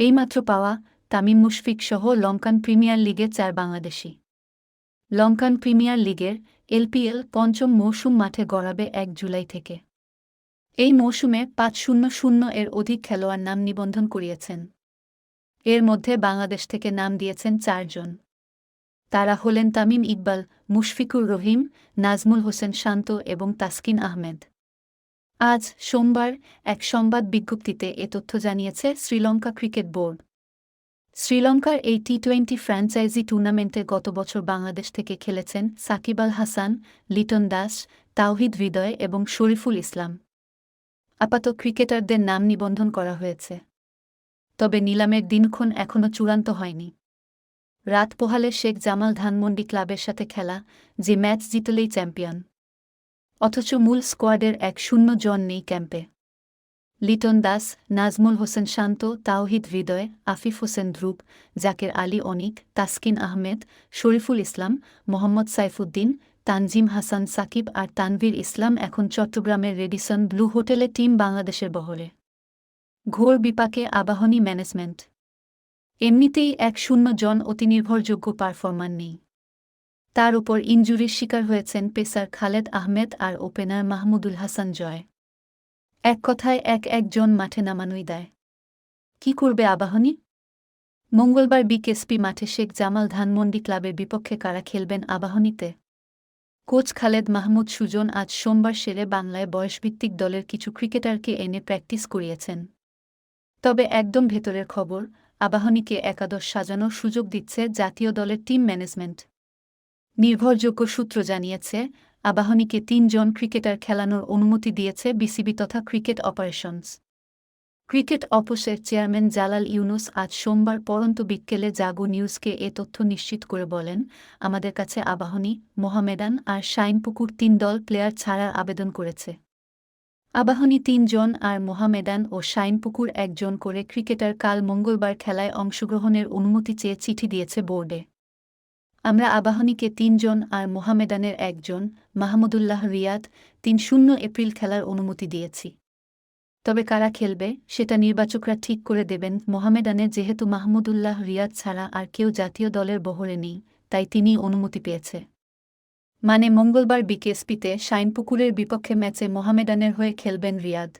এইমাত্র পাওয়া তামিম মুশফিক সহ লঙ্কান প্রিমিয়ার লিগে ৪ বাংলাদেশি। লঙ্কান প্রিমিয়ার লিগের এলপিএল পঞ্চম মৌসুম মাঠে গড়াবে ১ জুলাই থেকে। এই মৌসুমে ৫০০ এর অধিক খেলোয়াড় নাম নিবন্ধন করিয়েছেন। এর মধ্যে বাংলাদেশ থেকে নাম দিয়েছেন ৪ জন। তারা হলেন তামিম ইকবাল, মুশফিকুর রহিম, নাজমুল হোসেন শান্ত এবং তাসকিন আহমেদ। আজ সোমবার এক সংবাদ বিজ্ঞপ্তিতে এ তথ্য জানিয়েছে শ্রীলঙ্কা ক্রিকেট বোর্ড। শ্রীলঙ্কার এই টি-২০ ফ্র্যাঞ্চাইজি টুর্নামেন্টে গত বছর বাংলাদেশ থেকে খেলেছেন সাকিব আল হাসান, লিটন দাস, তাওহিদ হৃদয় এবং শরীফুল ইসলাম। আপাতত ক্রিকেটারদের নাম নিবন্ধন করা হয়েছে। তবে নিলামের দিনক্ষণ এখনও চূড়ান্ত হয়নি। রাত পোহালে শেখ জামাল ধানমন্ডি ক্লাবের সাথে খেলা, যে ম্যাচ জিতলেই চ্যাম্পিয়ন। অথচ মূল স্কোয়াডের ১-০ জন নেই ক্যাম্পে। লিটন দাস, নাজমুল হোসেন শান্ত, তাওহিদ হৃদয়, আফিফ হোসেন ধ্রুব, জাকের আলী অনিক, তাসকিন আহমেদ, শরীফুল ইসলাম, মোহাম্মদ সাইফুদ্দিন, তানজিম হাসান সাকিব আর তানভীর ইসলাম এখন চট্টগ্রামের রেডিসন ব্লু হোটেলে টিম বাংলাদেশের বহরে। ঘোর বিপাকে আবাহনী ম্যানেজমেন্ট। এমনিতেই ১-০ জন অতি নির্ভরযোগ্য পারফর্মার নেই। তার উপর ইনজুরির শিকার হয়েছেন পেসার খালেদ আহমেদ আর ওপেনার মাহমুদুল হাসান জয়। এক কথায় একজন মাঠে নামানোই দেয়। কি করবে আবাহনী? মঙ্গলবার বিকেএসপি মাঠে শেখ জামাল ধানমন্ডি ক্লাবের বিপক্ষে কারা খেলবেন আবাহনীতে? কোচ খালেদ মাহমুদ সুজন আজ সোমবার শেরে বাংলায় বয়সভিত্তিক দলের কিছু ক্রিকেটারকে এনে প্র্যাকটিস করিয়েছেন। তবে একদম ভেতরের খবর, আবাহনীকে একাদশ সাজানোর সুযোগ দিচ্ছে জাতীয় দলের টিম ম্যানেজমেন্ট। নির্ভরযোগ্য সূত্র জানিয়েছে, আবাহনীকে ৩ জন ক্রিকেটার খেলানোর অনুমতি দিয়েছে বিসিবি তথা ক্রিকেট অপারেশনস। ক্রিকেট অপসের চেয়ারম্যান জালাল ইউনুস আজ সোমবার পরন্ত বিকেলে জাগো নিউজকে এ তথ্য নিশ্চিত করে বলেন, আমাদের কাছে আবাহনী, মোহামেডান আর শাইনপুকুর ৩ দল প্লেয়ার ছাড়ার আবেদন করেছে। আবাহনী ৩ জন আর মোহামেডান ও শাইনপুকুর ১ জন করে ক্রিকেটার কাল মঙ্গলবার খেলায় অংশগ্রহণের অনুমতি চেয়ে চিঠি দিয়েছে বোর্ডে। আমরা আবাহনীকে ৩ জন আর মোহামেডানের ১ জন, মাহমুদুল্লাহ রিয়াদ, ৩-০ এপ্রিল খেলার অনুমতি দিয়েছি। তবে কারা খেলবে সেটা নির্বাচকরা ঠিক করে দেবেন। মোহামেডানের যেহেতু মাহমুদুল্লাহ রিয়াদ ছাড়া আর কেউ জাতীয় দলের বহরে নেই, তাই তিনিই অনুমতি পেয়েছে। মানে মঙ্গলবার বিকেএসপিতে শাইনপুকুরের বিপক্ষে ম্যাচে মোহামেডানের হয়ে খেলবেন রিয়াদ।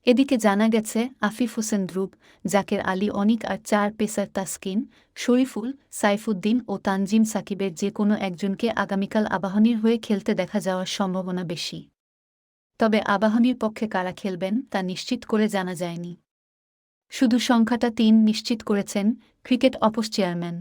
এদিকে জানা গেছে, আফিফ হোসেন ধ্রুব, জাকের আলী অনিক আর ৪ পেসার তাসকিন, শরীফুল, সাইফুদ্দিন ও তানজিম সাকিবের যে কোনো একজনকে আগামীকাল আবাহনীর হয়ে খেলতে দেখা যাওয়ার সম্ভাবনা বেশি। তবে আবাহনীর পক্ষে কারা খেলবেন তা নিশ্চিত করে জানা যায়নি। শুধু সংখ্যাটা ৩ নিশ্চিত করেছেন ক্রিকেট অপস চেয়ারম্যান।